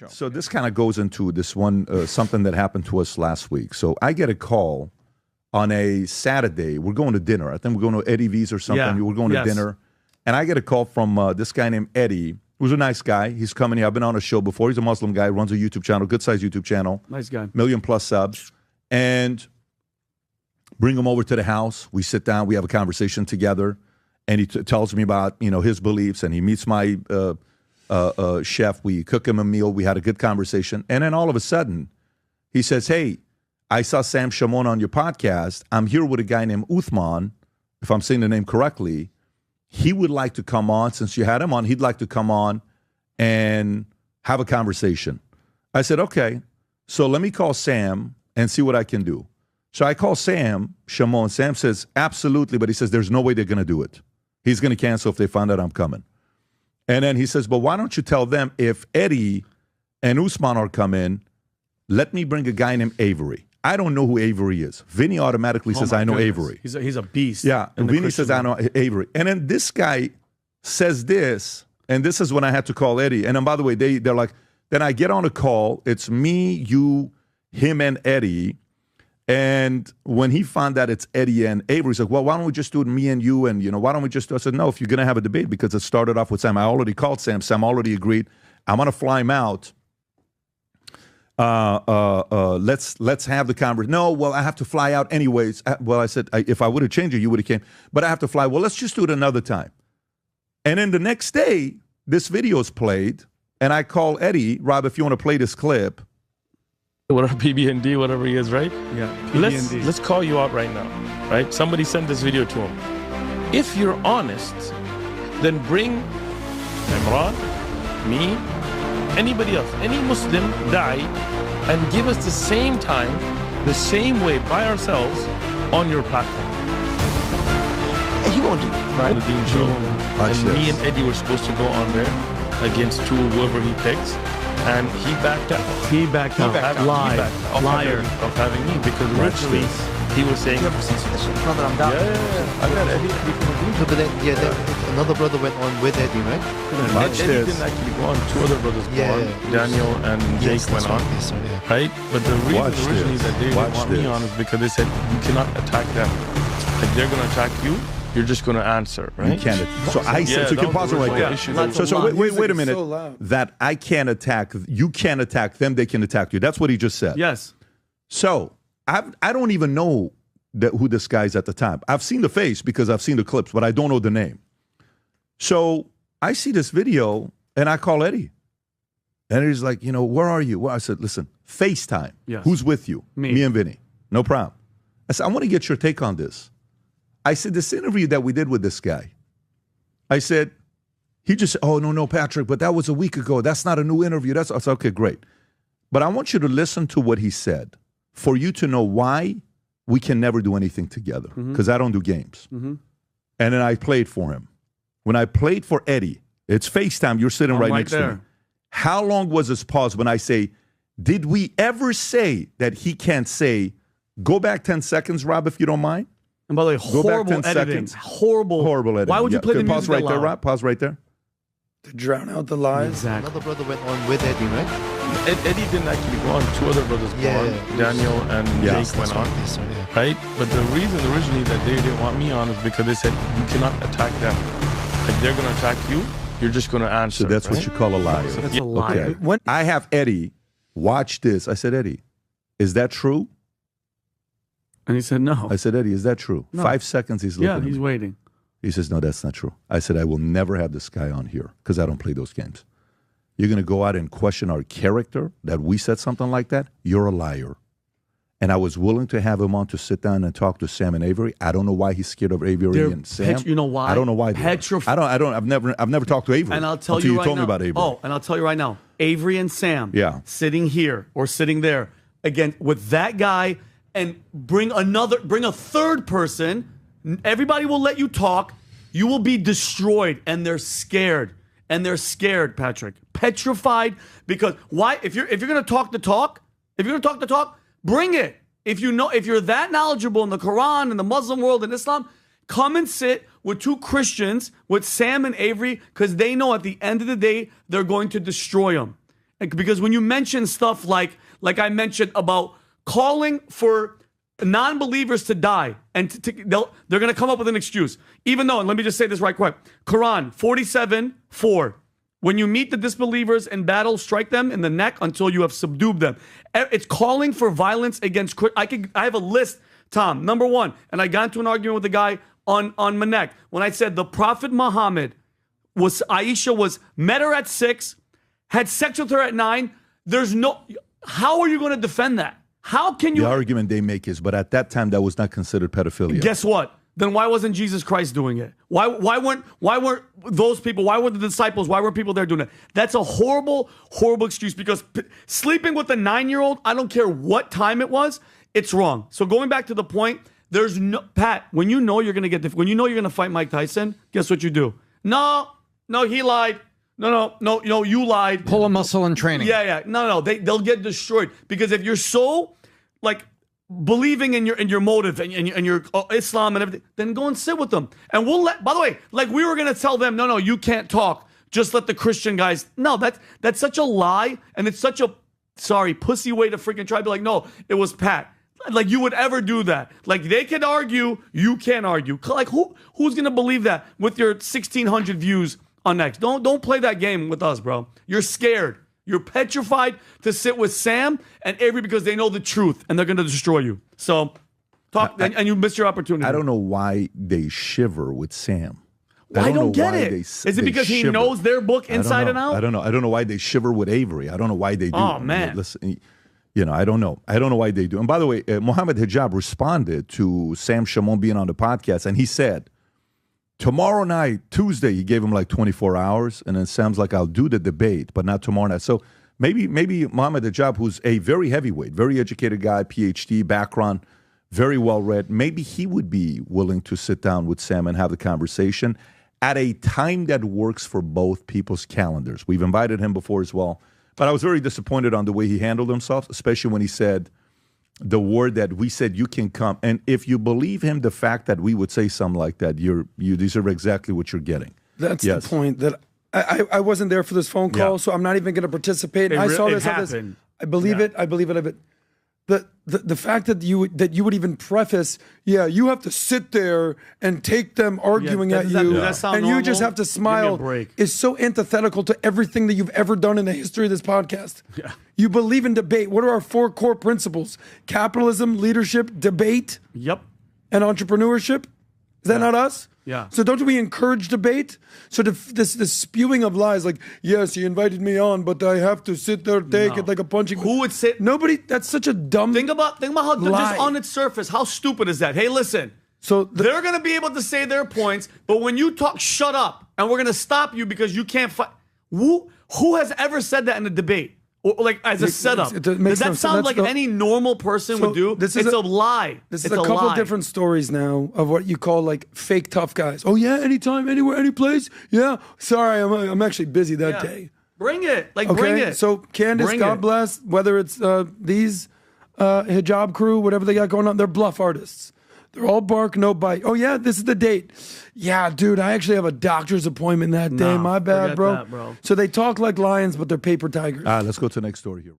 So this kind of goes into this one, something that happened to us last week. So I get a call on a Saturday. We're going to dinner. I think we're going to Eddie V's or something. Yeah. We're going to dinner. And I get a call from this guy named Eddie, who's a nice guy. He's coming here. I've been on a show before. He's a Muslim guy, runs a YouTube channel, good-sized YouTube channel. Nice guy. 1 million+ subs. And bring him over to the house. We sit down. We have a conversation together. And he tells me about, his beliefs. And he meets my chef. We cook him a meal. We had a good conversation. And then all of a sudden, he says, hey, I saw Sam Shamoun on your podcast. I'm here with a guy named Uthman, if I'm saying the name correctly. He would like to come on. Since you had him on, he'd like to come on and have a conversation. I said, okay. So let me call Sam and see what I can do. So I call Sam Shamoun. Sam says, absolutely. But he says, there's no way they're going to do it. He's going to cancel if they find out I'm coming. And then he says, but why don't you tell them if Eddie and Uthman are coming, let me bring a guy named Avery. I don't know who Avery is. Vinny automatically says, I know goodness. Avery. He's a beast. Yeah, and Vinny says, I know Avery. And then this guy says this, and this is when I had to call Eddie. And then, by the way, they're like, then I get on a call. It's me, you, him, and Eddie. And when he found out it's Eddie and Avery, he's like, well, why don't we just do it me and you? And, why don't we just do it? I said, no, if you're going to have a debate, because it started off with Sam. I already called Sam. Sam already agreed. I'm going to fly him out. Let's have the conversation. No, well, I have to fly out anyways. Well, I said, if I would have changed it, you would have came. But I have to fly. Well, let's just do it another time. And then the next day, this video is played. And I call Eddie, Rob, if you want to play this clip. Whatever PBD, whatever he is, right? Yeah. Let's call you out right now, right? Somebody sent this video to him. If you're honest, then bring Imran, me, anybody else, any Muslim guy, and give us the same time, the same way, by ourselves, on your platform. He won't do it, right? The Deen Show. And me and Eddie were supposed to go on there against whoever he picks. And he backed out. He backed out. Liar. Of having me, because originally he was saying, brother, I'm down. I got Eddie. But then, another brother went on with Eddie, right? Eddie didn't actually go on. Two other brothers go on. Daniel and Jake went on. Right? But the reason originally that they didn't want me on is because they said, you cannot attack them. Like, they're going to attack you. You're just going to answer, right? You can't. So I said, so you can pause it right there. So wait a minute. So that I can't attack, you can't attack them, they can attack you. That's what he just said. Yes. So I don't even know who this guy is at the time. I've seen the face because I've seen the clips, but I don't know the name. So I see this video and I call Eddie. And he's like, where are you? Well, I said, listen, FaceTime. Yes. Who's with you? Me and Vinny. No problem. I said, I want to get your take on this. I said, this interview that we did with this guy, I said, he just said, oh, no, Patrick, but that was a week ago. That's not a new interview. I said, okay, great. But I want you to listen to what he said for you to know why we can never do anything together, because I don't do games. And then I played for him. When I played for Eddie, it's FaceTime. You're sitting right next to me. How long was this pause when I say, did we ever say that he can't say, go back 10 seconds, Rob, if you don't mind? And by the way, horrible editing. Horrible editing. Why would you play the music pause right that there, loud? Rob? Pause right there. To drown out the lies. Exactly. Another brother went on with Eddie, right? Eddie didn't actually go on. Two other brothers go on. Daniel and Jake went on. Right? But the reason originally that they didn't want me on is because they said, you cannot attack them. Like, they're going to attack you. You're just going to answer. So that's what you call a liar. That's a liar. Okay. I have Eddie watch this. I said, Eddie, is that true? And he said, no. I said, Eddie, is that true? No. 5 seconds he's looking at me. He's waiting. He says, no, that's not true. I said, I will never have this guy on here because I don't play those games. You're going to go out and question our character that we said something like that? You're a liar. And I was willing to have him on to sit down and talk to Sam and Avery. I don't know why he's scared of Avery and Sam. You know why? I don't know why. I've never talked to Avery. And I'll tell you right told now. me about Avery. Oh, and I'll tell you right now. Avery and Sam. Yeah. Sitting here or sitting there again with that guy. And bring a third person. Everybody will let you talk. You will be destroyed, and they're scared. And they're scared, Patrick, petrified. Because why? If you're gonna talk the talk, bring it. If you're that knowledgeable in the Quran and the Muslim world and Islam, come and sit with two Christians, with Sam and Avery, because they know at the end of the day they're going to destroy them. Because when you mention stuff like I mentioned about calling for non-believers to die, and they're going to come up with an excuse. Even though, and let me just say this right quick, Quran 47:4. When you meet the disbelievers in battle, strike them in the neck until you have subdued them. It's calling for violence against. I have a list, Tom. Number one, and I got into an argument with the guy on my neck when I said the Prophet Muhammad Aisha met her at 6, had sex with her at 9. How are you going to defend that? How can you? The argument they make is, but at that time that was not considered pedophilia. Guess what? Then why wasn't Jesus Christ doing it? Why weren't those people? Why weren't the disciples? Why weren't people there doing it? That's a horrible, horrible excuse, because sleeping with a 9-year-old, I don't care what time it was, it's wrong. So going back to the point, there's no Pat. When you know you're gonna when you know you're gonna fight Mike Tyson, guess what you do? No, he lied. No, you lied. Pull a muscle in training. Yeah. No, they'll get destroyed, because if you're so believing in your motive and your Islam and everything, then go and sit with them. And we'll by the way, we were gonna tell them, no, you can't talk. Just let the Christian guys. No, that's such a lie, and it's such a pussy way to freaking try to be like, no, it was Pat. You would ever do that? They can argue, you can't argue. Who's gonna believe that with your 1,600 views on X? Don't play that game with us, bro. You're scared. You're petrified to sit with Sam and Avery because they know the truth and they're going to destroy you. So and you missed your opportunity. I don't know why they shiver with Sam. I don't get it. Is it because he knows their book inside and out? I don't know. I don't know why they shiver with Avery. I don't know why they do. Oh, man. Listen, I don't know. I don't know why they do. And by the way, Mohammed Hijab responded to Sam Shamoun being on the podcast, and he said, tomorrow night, Tuesday, he gave him 24 hours, and then Sam's like, I'll do the debate, but not tomorrow night. So maybe Mohammed Hijab, who's a very heavyweight, very educated guy, PhD background, very well read, maybe he would be willing to sit down with Sam and have the conversation at a time that works for both people's calendars. We've invited him before as well, but I was very disappointed on the way he handled himself, especially when he said the word that we said, you can come. And if you believe him, the fact that we would say something like that, you deserve exactly what you're getting. That's the point. That I wasn't there for this phone call, so I'm not even going to participate. I saw this. I believe it. I believe it. The fact that you would even preface, you have to sit there and take them arguing at you, and you just have to smile, is so antithetical to everything that you've ever done in the history of this podcast. Yeah. You believe in debate. What are our 4 core principles? Capitalism, leadership, debate, and entrepreneurship. Is that not us? Yeah. So don't we encourage debate? So this spewing of lies, yes, he invited me on, but I have to sit there, take it like a punching. Who would sit? Nobody. That's such a dumb. Think about how just on its surface, how stupid is that? Hey, listen. So they're gonna be able to say their points, but when you talk, shut up, and we're gonna stop you because you can't fight. Who has ever said that in a debate? Or as a setup? Does that sound like any normal person would do? It's a lie. This is a couple different stories now of what you call fake tough guys. Oh yeah, anytime, anywhere, any place. Yeah, sorry, I'm actually busy that day. Bring it, bring it. So Candace, God bless. Whether it's these hijab crew, whatever they got going on, they're bluff artists. They're all bark, no bite. Oh yeah, this is the date. Yeah, dude, I actually have a doctor's appointment that day. My bad, bro. That, bro. So they talk like lions, but they're paper tigers. Let's go to the next story here.